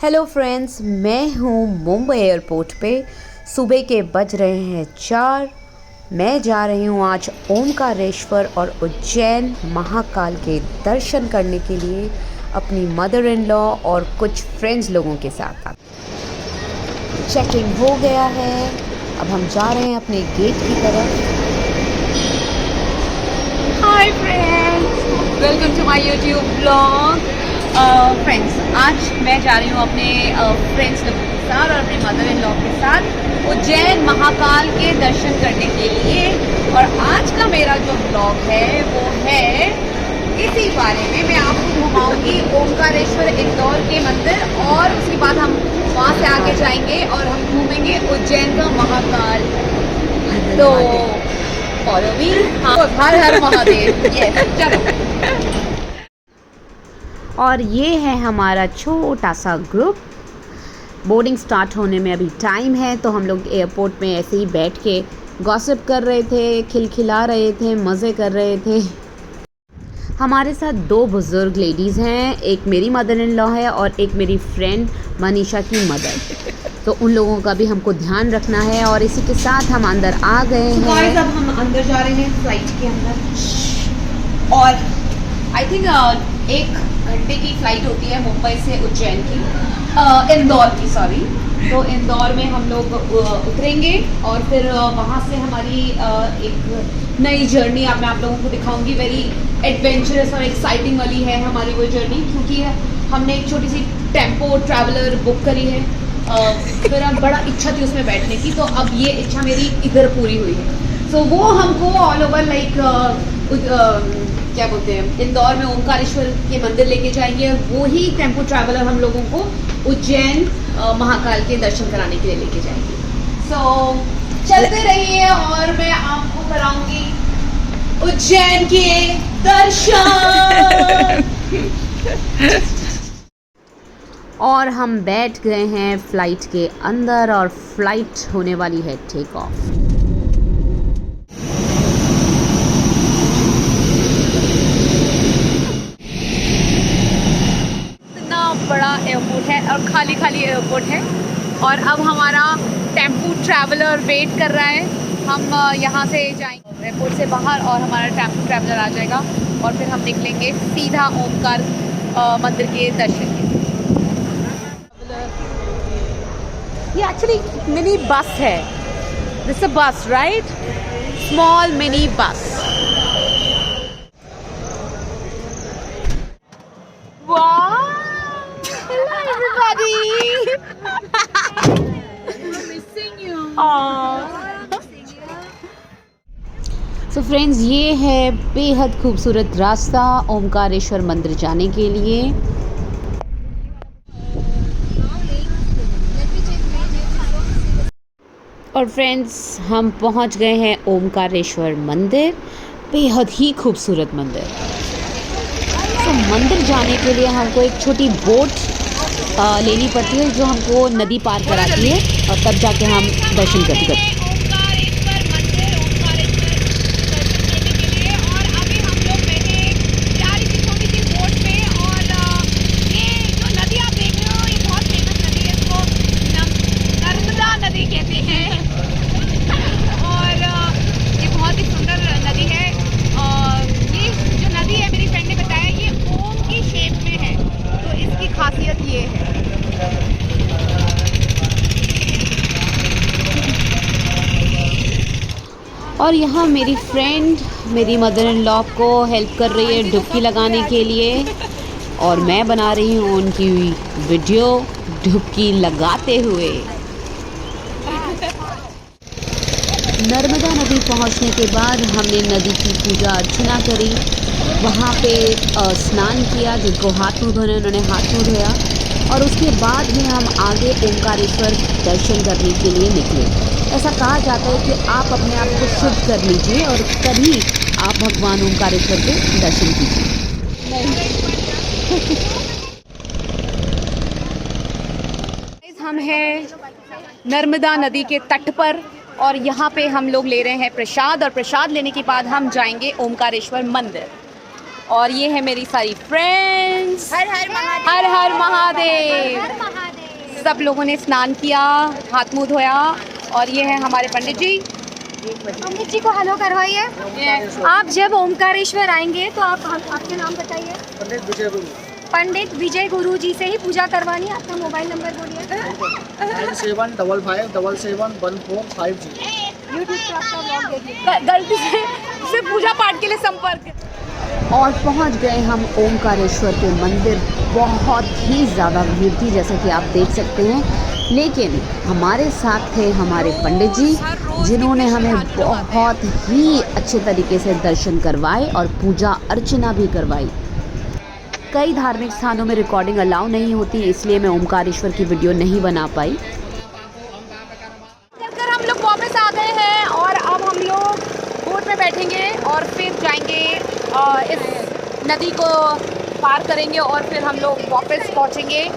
Hello friends, मैं हूँ Mumbai airport पे। सुबह के बज रहे हैं 4। मैं जा रही हूँ आज ओमकारेश्वर और उज्जैन महाकाल के दर्शन करने के लिए अपनी मदर इन लॉ और कुछ फ्रेंड्स लोगों के साथ। चेकिंग हो गया है, अब हम जा रहे हैं अपने गेट की तरफ। Hi friends, welcome to my YouTube blog. Friends, आज मैं जा रही हूँ अपने फ्रेंड्स लोगों के साथ और अपने मदर इन लॉ के साथ उज्जैन महाकाल के दर्शन करने के लिए। और आज का मेरा जो ब्लॉग है वो है इसी बारे में। मैं आपको घुमाऊंगी ओमकारेश्वर इंदौर के मंदिर और उसके बाद हम वहाँ से आगे जाएंगे और हम घूमेंगे उज्जैन का महाकाल। तो फॉलो मी। हर हर महादेव। यस, चलो। और ये है हमारा छोटा सा ग्रुप। बोर्डिंग स्टार्ट होने में अभी टाइम है, तो हम लोग एयरपोर्ट में ऐसे ही बैठ के गॉसिप कर रहे थे, खिलखिला रहे थे, मज़े कर रहे थे। हमारे साथ 2 बुज़ुर्ग लेडीज़ हैं, एक मेरी मदर इन लॉ है और एक मेरी फ्रेंड मनीषा की मदर। तो उन लोगों का भी हमको ध्यान रखना है। और इसी के साथ हम अंदर आ गए हैं। अब हम अंदर जा रहे हैं फ्लाइट के अंदर। और आई थिंक 1 घंटे की फ़्लाइट होती है मुंबई से उज्जैन की, इंदौर की, सॉरी। तो इंदौर में हम लोग उतरेंगे और फिर वहाँ से हमारी एक नई जर्नी मैं आप लोगों को दिखाऊंगी। वेरी एडवेंचरस और एक्साइटिंग वाली है हमारी वो जर्नी, क्योंकि हमने एक छोटी सी टेम्पो ट्रैवलर बुक करी है। मेरा बड़ा इच्छा थी उसमें बैठने की, तो अब ये इच्छा मेरी इधर पूरी हुई है। सो वो हमको ऑल ओवर लाइक क्या बोलते हैं, इंदौर में ओमकारेश्वर के मंदिर लेके जाएंगे और वो ही टेम्पो ट्रैवलर हम लोगों को उज्जैन महाकाल के दर्शन कराने के लिए लेके जाएंगे। सो चलते रहिए और मैं आपको कराऊंगी उज्जैन के दर्शन। और हम बैठ गए हैं फ़्लाइट के अंदर और फ्लाइट होने वाली है टेक ऑफ। बड़ा एयरपोर्ट है और खाली खाली एयरपोर्ट है। और अब हमारा टेम्पो ट्रैवलर वेट कर रहा है। हम यहाँ से जाएंगे एयरपोर्ट से बाहर और हमारा टेम्पो ट्रैवलर आ जाएगा और फिर हम निकलेंगे सीधा ओमकार मंदिर के दर्शन के लिए। ये एक्चुअली मिनी बस है। दिस अ बस, राइट? Small mini bus. वाह! Hello, everybody. We're missing you. So friends, ये है बेहद खूबसूरत रास्ता ओमकारेश्वर मंदिर जाने के लिए। और फ्रेंड्स, हम पहुंच गए हैं ओमकारेश्वर मंदिर। बेहद ही खूबसूरत मंदिर। तो मंदिर जाने के लिए हमको एक छोटी बोट लेनी पड़ती है जो हमको नदी पार कराती है और तब जाके हम दर्शन करते हैं। खासियत ये है। और यहाँ मेरी फ्रेंड मेरी मदर इन लॉ को हेल्प कर रही है डुबकी लगाने के लिए, और मैं बना रही हूँ उनकी वीडियो डुबकी लगाते हुए। नर्मदा नदी पहुँचने के बाद हमने नदी की पूजा अर्चना करी, वहाँ पे स्नान किया। जिनको हाथ मुँह धोने उन्होंने हाथ मुँह धोया और उसके बाद ही हम आगे ओमकारेश्वर दर्शन करने के लिए निकले। ऐसा कहा जाता है कि आप अपने आप को शुद्ध कर लीजिए और तभी आप भगवान ओमकारेश्वर के दर्शन कीजिए। हम हैं नर्मदा नदी के तट पर और यहाँ पे हम लोग ले रहे हैं प्रसाद, और प्रसाद लेने के बाद हम जाएंगे ओमकारेश्वर मंदिर। और ये है मेरी सारी फ्रेंड्स। हर हर महादेव। हर हर महादेव। हर हर महादेव। सब लोगों ने स्नान किया, हाथ मुंह धोया और ये है हमारे पंडित जी। पंडित जी को हेलो करवाइए। आप जब ओमकारेश्वर आएंगे तो आप आपके नाम बताइए। पंडिट विजय गुरु जी से ही पूजा करवानी है। आपका मोबाइल नंबर बोलिए। 9755771450। यूट्यूब पर आपका ब्लॉग देखिए। गलती से पूजा पाठ के लिए संपर्क। और पहुंच गए हम ओमकारेश्वर के मंदिर। बहुत ही ज़्यादा भीड़ थी जैसा कि आप देख सकते हैं, लेकिन हमारे साथ थे हमारे पंडित जी जिन्होंने हमें बहुत ही अच्छे तरीके से दर्शन करवाए और पूजा अर्चना भी करवाई। कई धार्मिक स्थानों में रिकॉर्डिंग अलाउ नहीं होती, इसलिए मैं ओमकारेश्वर की वीडियो नहीं बना पाई। चलकर हम लोग वापस आ गए हैं और अब हम लोग बोट में बैठेंगे और फिर जाएंगे इस नदी को पार करेंगे और फिर हम लोग वापस पहुंचेंगे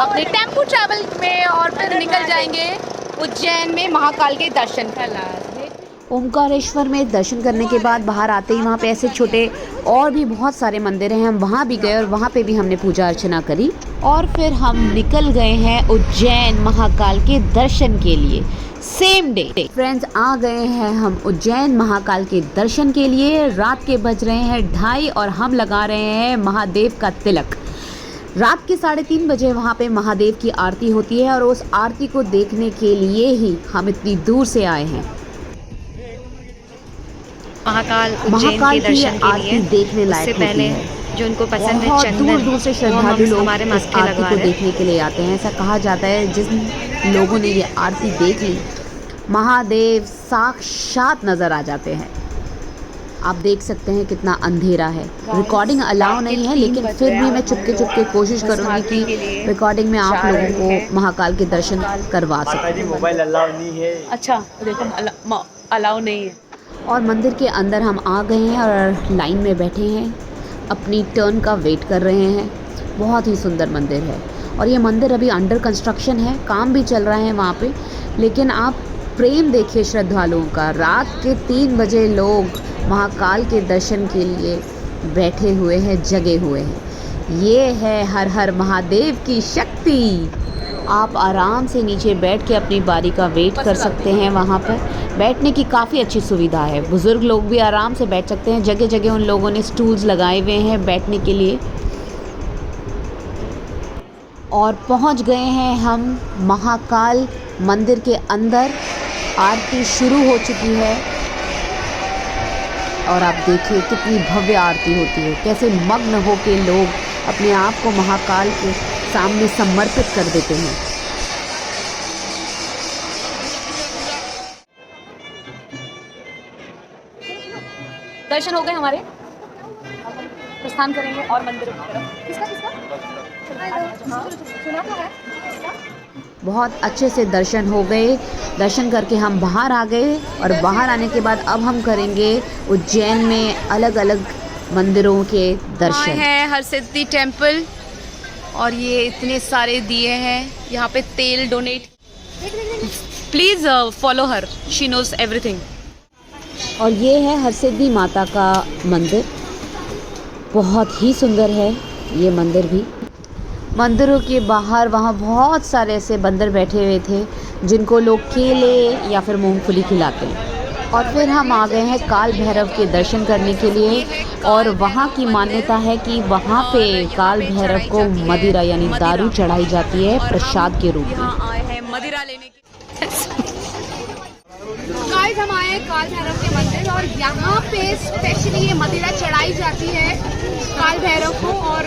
अपने टेम्पो ट्रैवल में और फिर निकल जाएंगे उज्जैन में महाकाल के दर्शन करने। ओमकारेश्वर में दर्शन करने के बाद बाहर आते ही वहाँ पे ऐसे छोटे और भी बहुत सारे मंदिर हैं, हम वहाँ भी गए और वहाँ पे भी हमने पूजा अर्चना करी और फिर हम निकल गए हैं उज्जैन महाकाल के दर्शन के लिए सेम डे। फ्रेंड्स, आ गए हैं हम उज्जैन महाकाल के दर्शन के लिए। रात के बज रहे हैं 2:30 और हम लगा रहे हैं महादेव का तिलक। रात के 3:30 बजे वहाँ पे महादेव की आरती होती है और उस आरती को देखने के लिए ही हम इतनी दूर से आए हैं। महाकाल उज्जैन के दर्शन के लिए देखने लायक उससे पहले होती है। जो उनको पसंद है बहुत चंदन, दूर दूर से श्रद्धालु लोग हमारे इस मस्के आरती लगवा को रहे हैं। देखने के लिए आते हैं। ऐसा कहा जाता है जिन लोगों ने ये आरती देख ली महादेव साक्षात नजर आ जाते हैं। आप देख सकते हैं कितना अंधेरा है। रिकॉर्डिंग अलाउ नहीं है, लेकिन फिर भी मैं चुपके कोशिश करूंगी कि रिकॉर्डिंग में आप लोगों को महाकाल के दर्शन करवा सकूं। मोबाइल अलाउ नहीं है। अच्छा देखो अलाउ नहीं है। और मंदिर के अंदर हम आ गए हैं और लाइन में बैठे हैं, अपनी टर्न का वेट कर रहे हैं। बहुत ही सुंदर मंदिर है और ये मंदिर अभी अंडर कंस्ट्रक्शन है, काम भी चल रहा है वहाँ पे। लेकिन आप प्रेम देखिए श्रद्धालुओं का। रात के 3 बजे लोग महाकाल के दर्शन के लिए बैठे हुए हैं, जगे हुए हैं। ये है हर हर महादेव की शक्ति। आप आराम से नीचे बैठ के अपनी बारी का वेट कर सकते हैं। वहाँ पर बैठने की काफ़ी अच्छी सुविधा है, बुज़ुर्ग लोग भी आराम से बैठ सकते हैं। जगह जगह उन लोगों ने स्टूल्स लगाए हुए हैं बैठने के लिए। और पहुँच गए हैं हम महाकाल मंदिर के अंदर। आरती शुरू हो चुकी है और आप देखिए कितनी भव्य आरती होती है, कैसे मग्न हो के लोग अपने आप को महाकाल के सामने समर्पित कर देते हैं। दर्शन हो गए हमारे, प्रस्थान करेंगे और मंदिर की तरफ। किसका सुना तो है। बहुत अच्छे से दर्शन हो गए। दर्शन करके हम बाहर आ गए और बाहर आने के बाद अब हम करेंगे उज्जैन में अलग अलग मंदिरों के दर्शन। है हरसिद्धि टेम्पल और ये इतने सारे दिए हैं यहाँ पे। तेल donate, please follow her, she knows everything. और ये है हरसिद्धि माता का मंदिर, बहुत ही सुंदर है ये मंदिर भी। मंदिरों के बाहर वहाँ बहुत सारे ऐसे बंदर बैठे हुए थे जिनको लोग केले या फिर मूंगफली खिलाते हैं। और फिर हम आ गए हैं काल भैरव के दर्शन करने के लिए। और वहाँ की मान्यता है कि वहाँ पे काल भैरव को मदिरा यानी दारू चढ़ाई जाती है प्रसाद के रूप में। यहाँ आए हैं मदिरा लेने के। गाइस, हम आए हैं काल भैरव के मंदिर और यहाँ पे स्पेशली ये मदिरा चढ़ाई जाती है काल भैरव को और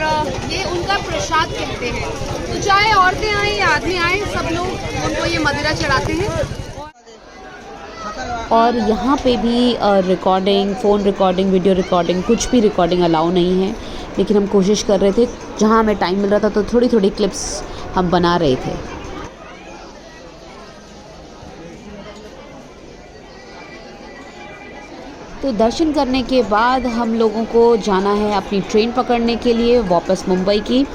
ये उनका प्रसाद कहते हैं। तो चाहे औरतें आए या आदमी आए, सब लोग उनको ये मदिरा चढ़ाते हैं। और यहाँ पे भी recording, phone recording, video recording, कुछ भी रिकॉर्डिंग अलाउ नहीं है। लेकिन हम कोशिश कर रहे थे, जहाँ हमें टाइम मिल रहा था तो थोड़ी थोड़ी क्लिप्स हम बना रहे थे। तो दर्शन करने के बाद हम लोगों को जाना है अपनी ट्रेन पकड़ने के लिए वापस मुंबई की।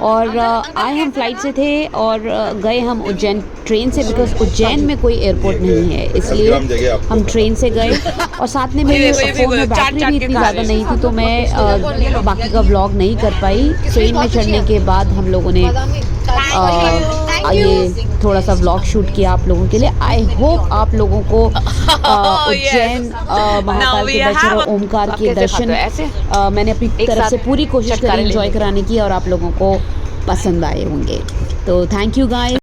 और आए हम फ्लाइट से थे और गए हम उज्जैन ट्रेन से, बिकॉज उज्जैन में कोई एयरपोर्ट नहीं है, इसलिए हम ट्रेन से गए। और साथ में मेरे फ़ोन में बैटरी भी इतनी ज़्यादा नहीं थी तो मैं बाकी का व्लॉग नहीं कर पाई। ट्रेन में चढ़ने के बाद हम लोगों ने ये थोड़ा सा व्लॉग शूट किया आप लोगों के लिए। आई होप आप लोगों को उज्जैन महाकाल के दर्शन और ओमकार के दर्शन मैंने अपनी तरफ से पूरी कोशिश करी एंजॉय कराने की और आप लोगों को पसंद आए होंगे। तो थैंक यू गाइस।